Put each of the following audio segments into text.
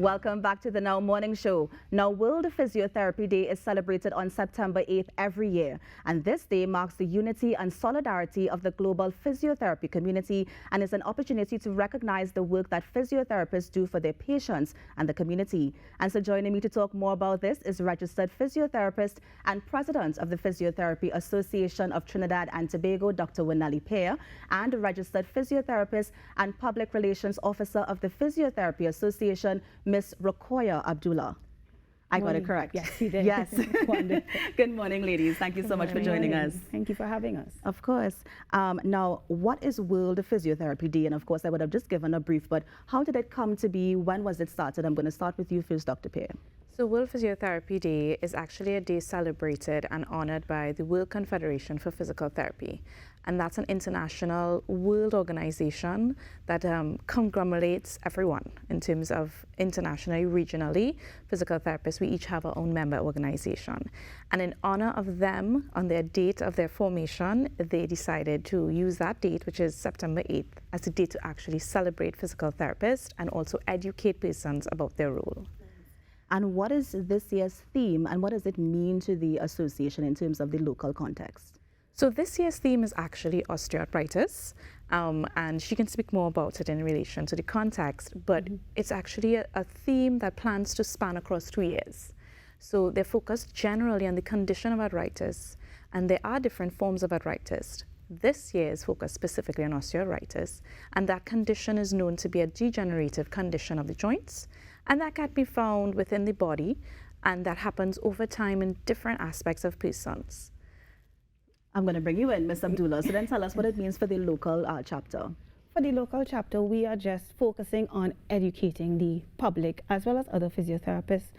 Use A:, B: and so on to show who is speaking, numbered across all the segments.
A: Welcome back to the Now Morning Show. Now, World Physiotherapy Day is celebrated on September 8th every year. And this day marks the unity and solidarity of the global physiotherapy community and is an opportunity to recognize the work that physiotherapists do for their patients and the community. And so joining me to talk more about this is registered physiotherapist and president of the Physiotherapy Association of Trinidad and Tobago, Dr. Winelli Pear, and registered physiotherapist and public relations officer of the Physiotherapy Association, Ms. Rokoya Abdullah. I got it correct.
B: Yes, you did.
A: Yes. Good morning, ladies. Thank you so much for joining us.
B: Thank you for having us.
A: Of course. Now, what is World Physiotherapy Day? And of course, I would have just given a brief, but how did it come to be? When was it started? I'm going to start with you first, Dr. Pear.
C: So World Physiotherapy Day is actually a day celebrated and honored by the World Confederation for Physical Therapy. And that's an international world organization that conglomerates everyone in terms of internationally, regionally, physical therapists. We each have our own member organization. And in honor of them, on their date of their formation, they decided to use that date, which is September 8th, as a day to actually celebrate physical therapists and also educate persons about their role.
A: And what is this year's theme, and what does it mean to the association in terms of the local context?
C: So this year's theme is actually osteoarthritis, and she can speak more about it in relation to the context, but it's actually a theme that plans to span across 2 years. So they're focused generally on the condition of arthritis, and there are different forms of arthritis. This year is focused specifically on osteoarthritis, and that condition is known to be a degenerative condition of the joints, and that can be found within the body, and that happens over time in different aspects of persons.
A: I'm going to bring you in, Ms. Abdullah. So then tell us what it means for the local chapter.
B: For the local chapter, we are just focusing on educating the public as well as other physiotherapists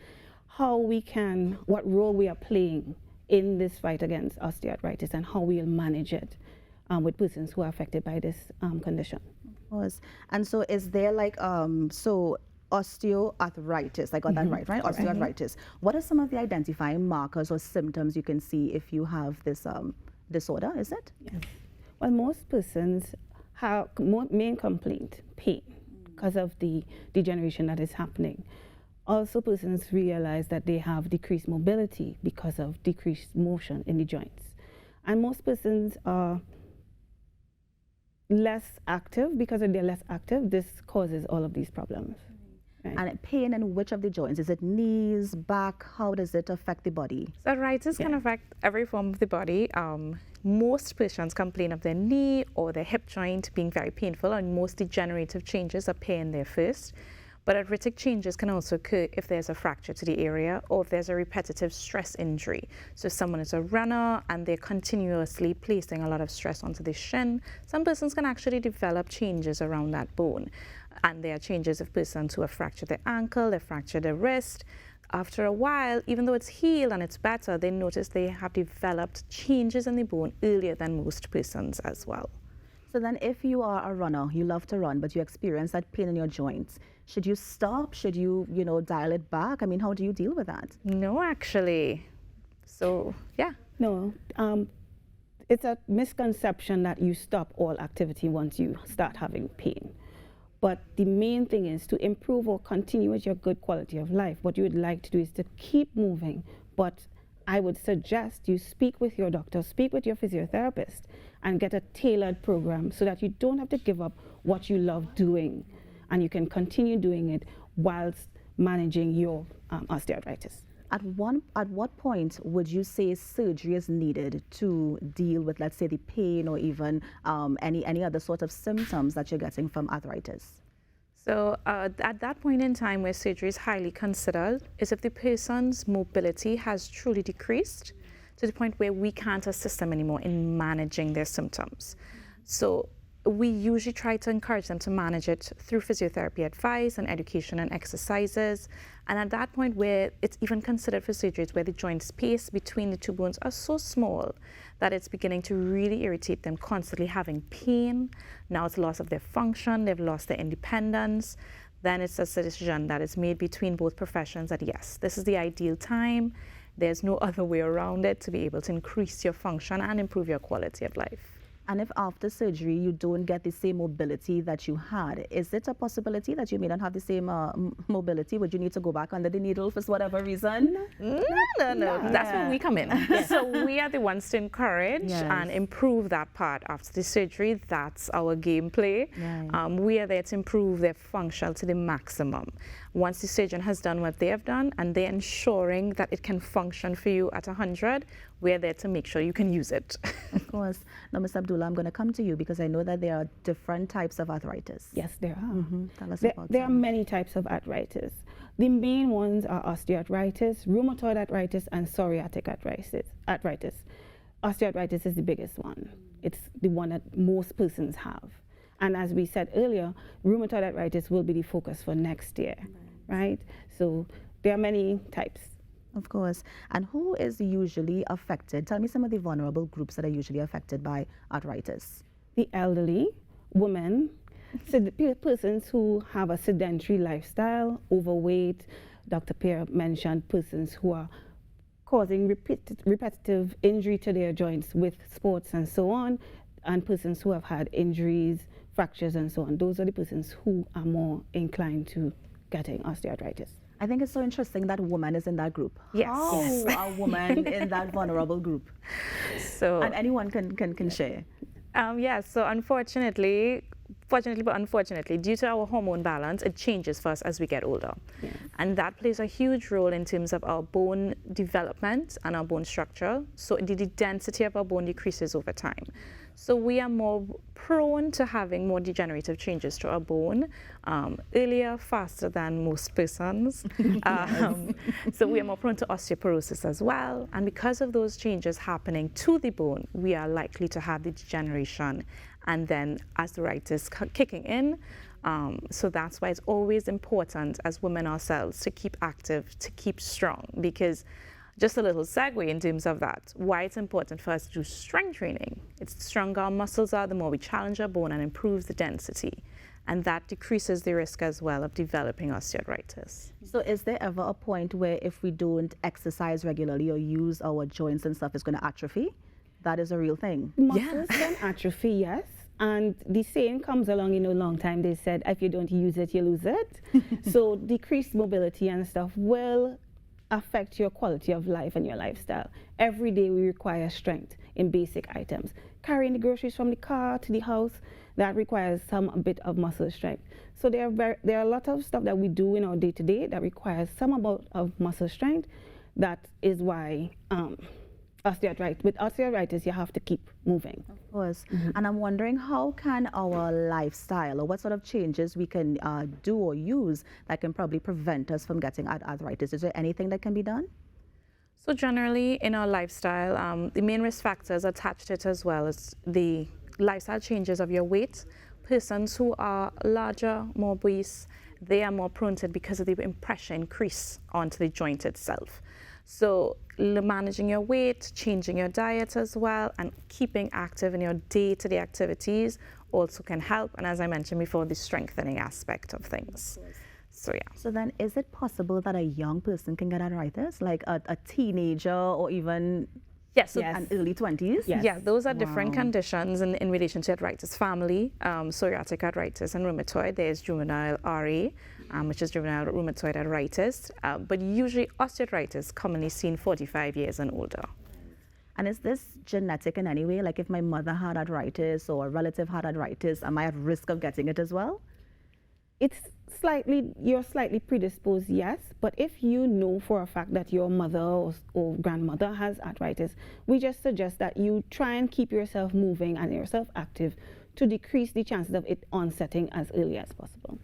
B: how we can, what role we are playing in this fight against osteoarthritis and how we'll manage it with persons who are affected by this condition.
A: Of course. And so is there like, osteoarthritis, I got that right? Osteoarthritis. What are some of the identifying markers or symptoms you can see if you have this disorder, is it?
B: Yes. Well, most persons have main complaint, pain, because of the degeneration that is happening. Also, persons realize that they have decreased mobility because of decreased motion in the joints. And most persons are less active. Because if they're less active, this causes all of these problems. Right.
A: And pain in which of the joints? Is it knees, back? How does it affect the body?
C: So arthritis can affect every form of the body. Most patients complain of their knee or their hip joint being very painful, and most degenerative changes appear in there first. But arthritic changes can also occur if there's a fracture to the area or if there's a repetitive stress injury. So if someone is a runner and they're continuously placing a lot of stress onto the shin, some persons can actually develop changes around that bone. And there are changes of persons who have fractured their ankle, they've fractured their wrist. After a while, even though it's healed and it's better, they notice they have developed changes in the bone earlier than most persons as well.
A: So then if you are a runner, you love to run, but you experience that pain in your joints, should you stop? Should you, dial it back? I mean, how do you deal with that?
C: No, actually. So, yeah.
B: No, it's a misconception that you stop all activity once you start having pain. But the main thing is to improve or continue with your good quality of life. What you would like to do is to keep moving. But I would suggest you speak with your doctor, speak with your physiotherapist, and get a tailored program so that you don't have to give up what you love doing. And you can continue doing it whilst managing your osteoarthritis.
A: At what point would you say surgery is needed to deal with, let's say, the pain or even any other sort of symptoms that you're getting from arthritis?
C: So at that point in time where surgery is highly considered is if the person's mobility has truly decreased to the point where we can't assist them anymore in managing their symptoms. So we usually try to encourage them to manage it through physiotherapy advice and education and exercises. And at that point where it's even considered for surgeries where the joint space between the two bones are so small that it's beginning to really irritate them, constantly having pain. Now it's loss of their function, they've lost their independence. Then it's a decision that is made between both professions that yes, this is the ideal time. There's no other way around it to be able to increase your function and improve your quality of life.
A: And if after surgery you don't get the same mobility that you had, is it a possibility that you may not have the same mobility? Would you need to go back under the needle for whatever reason?
C: No. That's where we come in. So we are the ones to encourage and improve that part after the surgery. That's our gameplay. We are there to improve their function to the maximum. Once the surgeon has done what they have done and they're ensuring that it can function for you at 100, we're there to make sure you can use it.
A: Of course. Now, Ms. Abdullah, I'm going to come to you because I know that there are different types of arthritis.
B: Yes, there are.
A: Tell us about
B: There are
A: some.
B: many types of arthritis. The main ones are osteoarthritis, rheumatoid arthritis, and psoriatic arthritis. Osteoarthritis is the biggest one. It's the one that most persons have. And as we said earlier, rheumatoid arthritis will be the focus for next year, right? So there are many types.
A: Of course. And who is usually affected? Tell me some of the vulnerable groups that are usually affected by arthritis.
B: The elderly, women, so the persons who have a sedentary lifestyle, overweight. Dr. Pierre mentioned persons who are causing repetitive injury to their joints with sports and so on, and persons who have had injuries, fractures and so on. Those are the persons who are more inclined to getting osteoarthritis.
A: I think it's so interesting that woman is in that group.
C: Yes.
A: How a woman in that vulnerable group?
C: So,
A: And anyone can share.
C: So unfortunately, due to our hormone balance, it changes for us as we get older. And that plays a huge role in terms of our bone development and our bone structure. So the density of our bone decreases over time. So we are more prone to having more degenerative changes to our bone earlier, faster than most persons. So we are more prone to osteoporosis as well. And because of those changes happening to the bone, we are likely to have the degeneration and then arthritis kicking in. So that's why it's always important as women ourselves to keep active, to keep strong, because just a little segue in terms of that, why it's important for us to do strength training. It's the stronger our muscles are, the more we challenge our bone and improves the density. And that decreases the risk as well of developing osteoarthritis.
A: So is there ever a point where if we don't exercise regularly or use our joints and stuff, it's going to atrophy? That is a real thing.
B: Muscles can atrophy, yes. And the saying comes along, long time. They said, if you don't use it, you lose it. So decreased mobility and stuff will affect your quality of life and your lifestyle. Every day we require strength in basic items. Carrying the groceries from the car to the house, that requires a bit of muscle strength. So there are a lot of stuff that we do in our day-to-day that requires some amount of muscle strength. That is why with osteoarthritis, you have to keep moving.
A: Of course. And I'm wondering, how can our lifestyle, or what sort of changes we can do or use that can probably prevent us from getting arthritis? Is there anything that can be done?
C: So generally in our lifestyle, the main risk factors attached to it as well as the lifestyle changes of your weight. Persons who are larger, more obese, they are more prone to it because of the pressure increase onto the joint itself. So managing your weight, changing your diet as well, and keeping active in your day-to-day activities also can help. And as I mentioned before, the strengthening aspect of things. So yeah.
A: So then is it possible that a young person can get arthritis, like a teenager or even an early 20s?
B: Yes.
C: Yeah, those are different conditions in relation to arthritis family, psoriatic arthritis and rheumatoid. There's juvenile RA, which is juvenile rheumatoid arthritis, but usually osteoarthritis commonly seen 45 years and older.
A: And is this genetic in any way? Like if my mother had arthritis or a relative had arthritis, am I at risk of getting it as well?
B: You're slightly predisposed, yes, but if you know for a fact that your mother or grandmother has arthritis, we just suggest that you try and keep yourself moving and yourself active to decrease the chances of it onsetting as early as possible.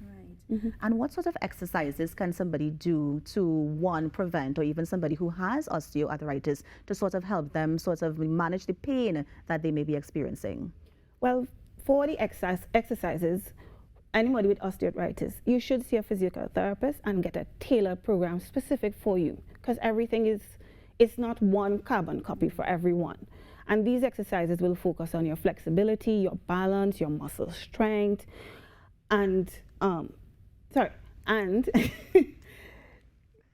A: And what sort of exercises can somebody do to, one, prevent, or even somebody who has osteoarthritis, to sort of help them sort of manage the pain that they may be experiencing?
B: Well, for the exercises, anybody with osteoarthritis, you should see a physiotherapist and get a tailored program specific for you, because it's not one carbon copy for everyone. And these exercises will focus on your flexibility, your balance, your muscle strength, and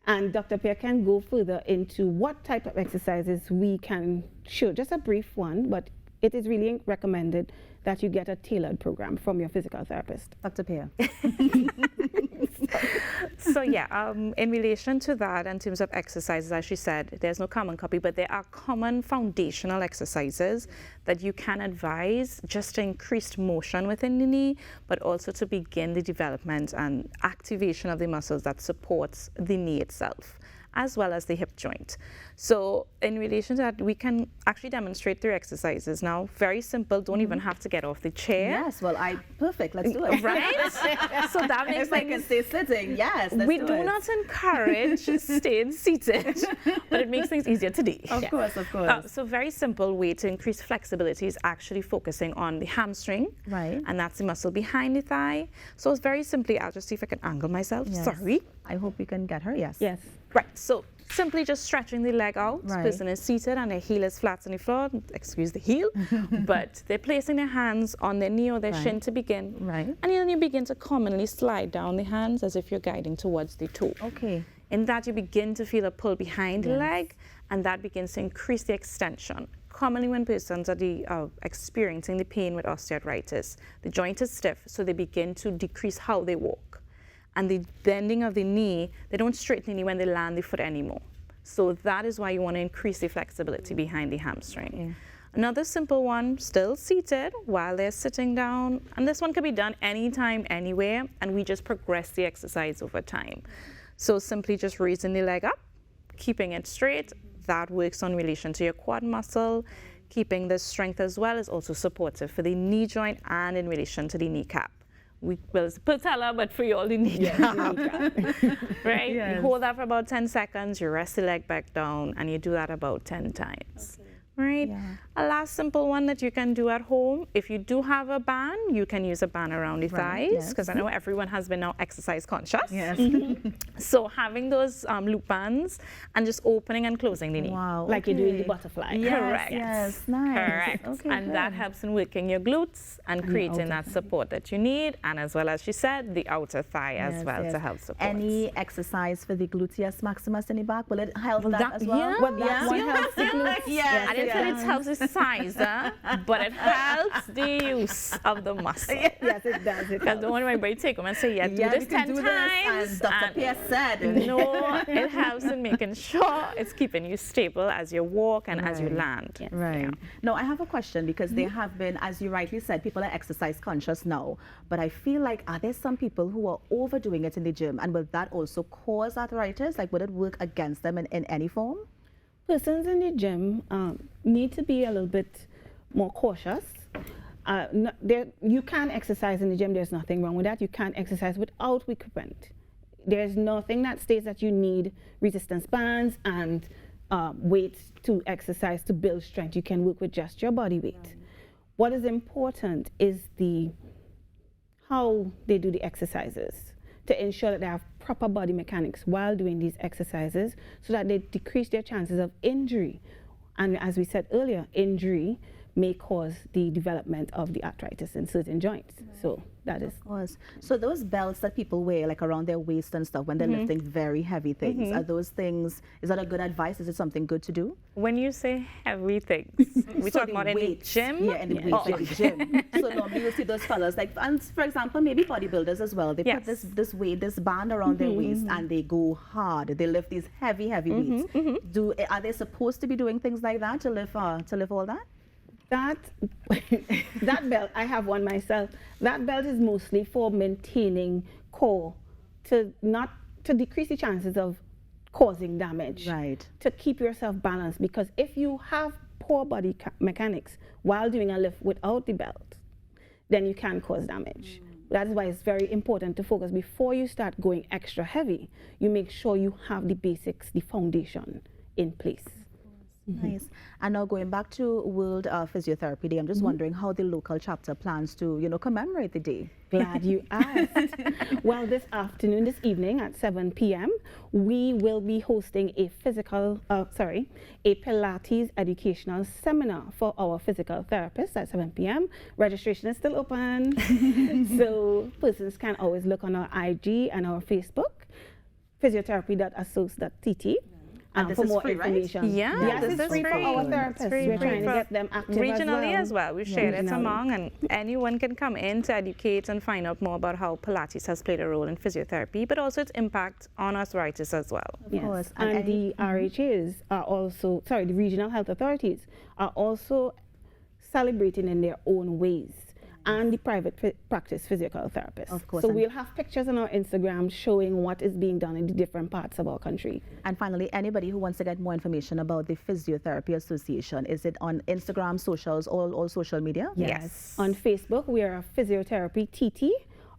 B: and Dr. Pierre can go further into what type of exercises we can show. Just a brief one, but it is really recommended that you get a tailored program from your physical therapist.
A: Dr. Pierre.
C: So yeah, in relation to that, in terms of exercises, as she said, there's no common copy, but there are common foundational exercises that you can advise just to increase motion within the knee, but also to begin the development and activation of the muscles that supports the knee itself, as well as the hip joint. So in relation to that, we can actually demonstrate through exercises now. Very simple, don't even have to get off the chair.
A: Yes, well, perfect, let's do it.
C: Right? So that makes
A: If I can stay sitting, yes, let's
C: we
A: do
C: do
A: it.
C: not encourage staying seated, but it makes things easier today.
A: Of course, of course.
C: So very simple way to increase flexibility is actually focusing on the hamstring.
A: Right.
C: And that's the muscle behind the thigh. So it's very simply, I'll just see if I can angle myself.
A: Yes.
C: Sorry.
A: I hope we can get her, yes.
B: Yes.
C: Right, so simply just stretching the leg out.
A: Right.
C: Person is seated and their heel is flat on the floor. Excuse the heel. But they're placing their hands on their knee or their shin to begin.
A: Right.
C: And then you begin to commonly slide down the hands as if you're guiding towards the toe.
A: Okay.
C: In that, you begin to feel a pull behind the leg, and that begins to increase the extension. Commonly when persons are experiencing the pain with osteoarthritis, the joint is stiff, so they begin to decrease how they walk. And the bending of the knee, they don't straighten the knee when they land the foot anymore. So that is why you want to increase the flexibility behind the hamstring.
A: Okay.
C: Another simple one, still seated while they're sitting down. And this one can be done anytime, anywhere, and we just progress the exercise over time. So simply just raising the leg up, keeping it straight. That works on relation to your quad muscle. Keeping the strength as well is also supportive for the knee joint and in relation to the kneecap. Well, it's patella, but for you all the kneecap. Right?
A: Yes.
C: You hold that for about 10 seconds, you rest the leg back down, and you do that about 10 times. Right?
A: Yeah.
C: A last simple one that you can do at home, if you do have a band, you can use a band around the
A: Right,
C: thighs, because I know everyone has been now exercise conscious.
A: Yes.
C: So having those loop bands and just opening and closing the knee.
A: Wow.
B: Like you're doing the
A: okay.
B: butterfly.
A: Yes,
C: Correct.
A: yes, nice.
C: Correct.
A: Okay,
C: and that
A: good.
C: helps in working your glutes and creating that support that you need, and as well as she said, the outer thigh as
A: Yes,
C: well
A: yes.
C: to help support.
A: Any exercise for the gluteus maximus in the back, will it help that as well?
C: yeah.
B: Well, that one helps the glutes.
A: Yes,
C: I didn't say it helps the size, but it helps the use of the muscle.
B: Yes, it does. It
C: Because don't want my take home and say, yeah, do
A: Yeah,
C: this
A: we can
C: 10
A: do
C: times.
A: this, as Dr.
C: and
A: Pierre said.
C: no, it helps in making sure it's keeping you stable as you walk and as you
A: Right.
C: land.
A: Right.
C: Yeah.
A: No, I have a question because there have been, as you rightly said, people are exercise conscious now. But I feel like, are there some people who are overdoing it in the gym? And will that also cause arthritis? Like, would it work against them in any form?
B: Persons in the gym need to be a little bit more cautious. You can exercise in the gym, there's nothing wrong with that. You can exercise without equipment. There's nothing that states that you need resistance bands and weights to exercise to build strength. You can work with just your body weight. What is important is how they do the exercises to ensure that they have proper body mechanics while doing these exercises so that they decrease their chances of injury. And as we said earlier, injury may cause the development of the arthritis in certain joints. So that is.
A: Of course. So those belts that people wear, like around their waist and stuff, when they're lifting very heavy things, are those things, is that a good advice? Is it something good to do?
C: When you say heavy things, we
A: So
C: talk
A: the
C: about in the
A: weights,
C: gym?
A: Yeah, in the weights, like the gym. So normally you'll see those fellas, like, and for example, maybe bodybuilders as well. They put
C: Yes.
A: this weight, this band around their waist, and they go hard. They lift these heavy weights. Are they supposed to be doing things like that to lift all that?
B: That belt, I have one myself. That belt is mostly for maintaining core to decrease the chances of causing damage.
A: Right.
B: To keep yourself balanced, because if you have poor body mechanics while doing a lift without the belt, then you can cause damage. That is why it's very important to focus before you start going extra heavy. You make sure you have the basics, the foundation in place.
A: Nice. And now going back to World Physiotherapy Day, I'm just wondering how the local chapter plans to, commemorate the day.
B: Glad you asked. Well, this evening at 7 p.m., we will be hosting a Pilates educational seminar for our physical therapists at 7 p.m. Registration is still open. So persons can always look on our IG and our Facebook, physiotherapy.assoc.tt.
A: And this
B: for
A: is
B: more
A: free, right?
B: information.
C: Yeah,
B: Yes,
C: this
B: it's
C: is
B: free for
C: free.
B: our
C: It's
B: therapists.
C: free
B: We're trying to
C: for
B: get them active
C: regionally as well. We've shared it
B: Regionally.
C: among, and anyone can come in to educate and find out more about how Pilates has played a role in physiotherapy, but also its impact on arthritis as well.
A: Of
B: Yes.
A: course.
B: And the RHAs are also, sorry, the regional health authorities are also celebrating in their own ways, and the private practice physical therapists.
A: Of course.
B: So
A: And
B: we'll have pictures on our Instagram showing what is being done in the different parts of our country.
A: And finally, anybody who wants to get more information about the Physiotherapy Association, is it on Instagram, socials, all social media?
C: Yes.
B: On Facebook, we are Physiotherapy TT.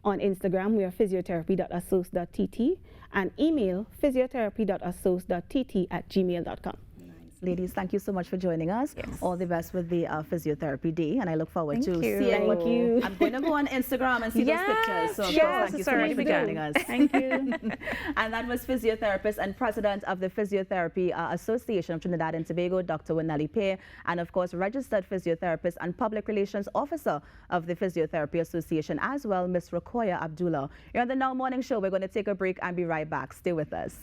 B: On Instagram, we are physiotherapy.assoc.tt, and email physiotherapy.assoc.tt@gmail.com.
A: Ladies, thank you so much for joining us.
C: Yes.
A: All the best with the Physiotherapy Day, and I look forward
C: Thank
A: to
C: you.
A: seeing what
B: Thank you.
A: I'm going to go on Instagram and see those
C: Yes,
A: pictures. So, of
C: yes,
A: course, thank you so much
C: certainly
A: for
C: do.
A: joining us.
B: Thank you.
A: And that was physiotherapist and president of the Physiotherapy Association of Trinidad and Tobago, Dr. Winelli Pay, and of course, registered physiotherapist and public relations officer of the Physiotherapy Association as well, Ms. Rokoya Abdullah. You're on the Now Morning Show. We're going to take a break and be right back. Stay with us.